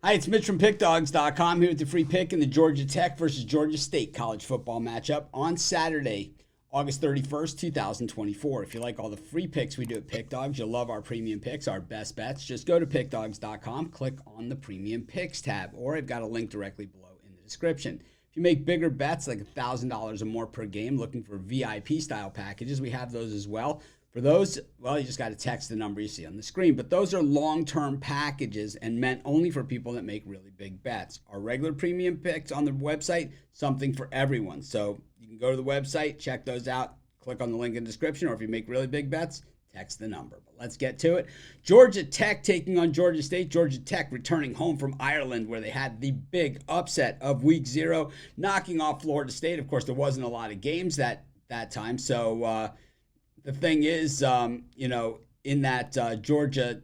Hi, it's Mitch from Pickdawgz.com here with the free pick in the Georgia Tech versus Georgia State college football matchup on Saturday, August 31st, 2024. If you like all the free picks we do at Pickdawgz, you'll love our premium picks, our best bets. Just go to Pickdawgz.com, click on the premium picks tab, or I've got a link directly below in the description. If you make bigger bets, like $1,000 or more per game, looking for VIP style packages, we have those as well. For those, well, you just got to text the number you see on the screen. But those are long-term packages and meant only for people that make really big bets. Our regular premium picks on the website, something for everyone. So you can go to the website, check those out, click on the link in the description, or if you make really big bets, text the number. But let's get to it. Georgia Tech taking on Georgia State. Georgia Tech returning home from Ireland, where they had the big upset of week 0, knocking off Florida State. Of course, there wasn't a lot of games that time. So the thing is, in that Georgia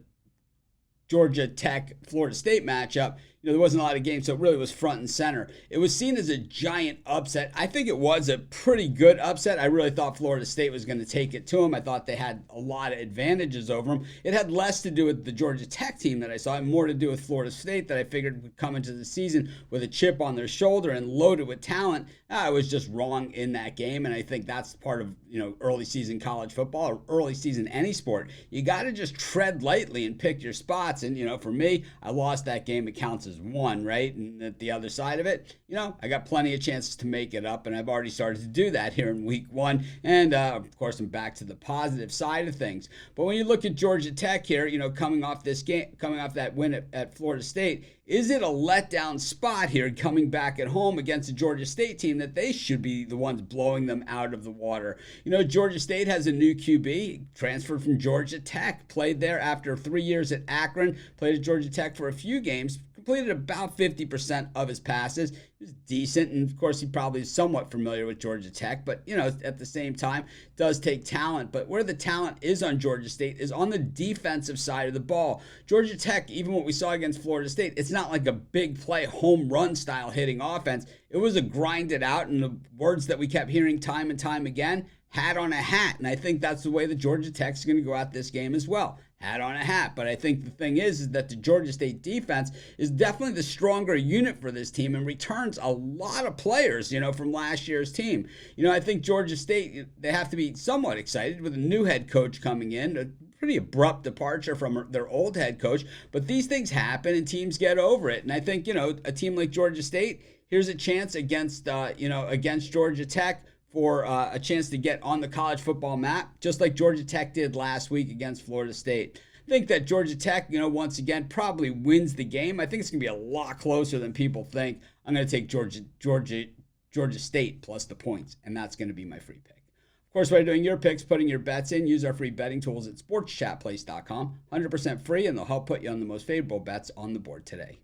Tech Florida State matchup, there wasn't a lot of games, so it really was front and center. It was seen as a giant upset. I think it was a pretty good upset. I really thought Florida State was going to take it to them. I thought they had a lot of advantages over them. It had less to do with the Georgia Tech team that I saw and more to do with Florida State that I figured would come into the season with a chip on their shoulder and loaded with talent. I was just wrong in that game, and I think that's part of early season college football or early season any sport. You got to just tread lightly and pick your spots. And for me, I lost that game. It counts as one, right? And at the other side of it, I got plenty of chances to make it up, and I've already started to do that here in week 1. And of course, I'm back to the positive side of things. But when you look at Georgia Tech here, coming off this game, coming off that win at Florida State, is it a letdown spot here coming back at home against a Georgia State team that they should be the ones blowing them out of the water? Georgia State has a new QB, transferred from Georgia Tech, played there after 3 years at Akron, played at Georgia Tech for a few games, completed about 50% of his passes. He was decent, and of course he probably is somewhat familiar with Georgia Tech, but at the same time, does take talent. But where the talent is on Georgia State is on the defensive side of the ball. Georgia Tech, even what we saw against Florida State, it's not like a big play home run style hitting offense. It was a grind it out, and the words that we kept hearing time and time again, hat on a hat. And I think that's the way the Georgia Tech's going to go out this game as well. Hat on a hat. But I think the thing is that the Georgia State defense is definitely the stronger unit for this team and returns a lot of players, from last year's team. I think Georgia State, they have to be somewhat excited with a new head coach coming in, a pretty abrupt departure from their old head coach. But these things happen and teams get over it. And I think, a team like Georgia State, here's a chance against Georgia Tech for a chance to get on the college football map, just like Georgia Tech did last week against Florida State. I think that Georgia Tech, once again, probably wins the game. I think it's going to be a lot closer than people think. I'm going to take Georgia State plus the points, and that's going to be my free pick. Of course, while you're doing your picks, putting your bets in, use our free betting tools at sportschatplace.com. 100% free, and they'll help put you on the most favorable bets on the board today.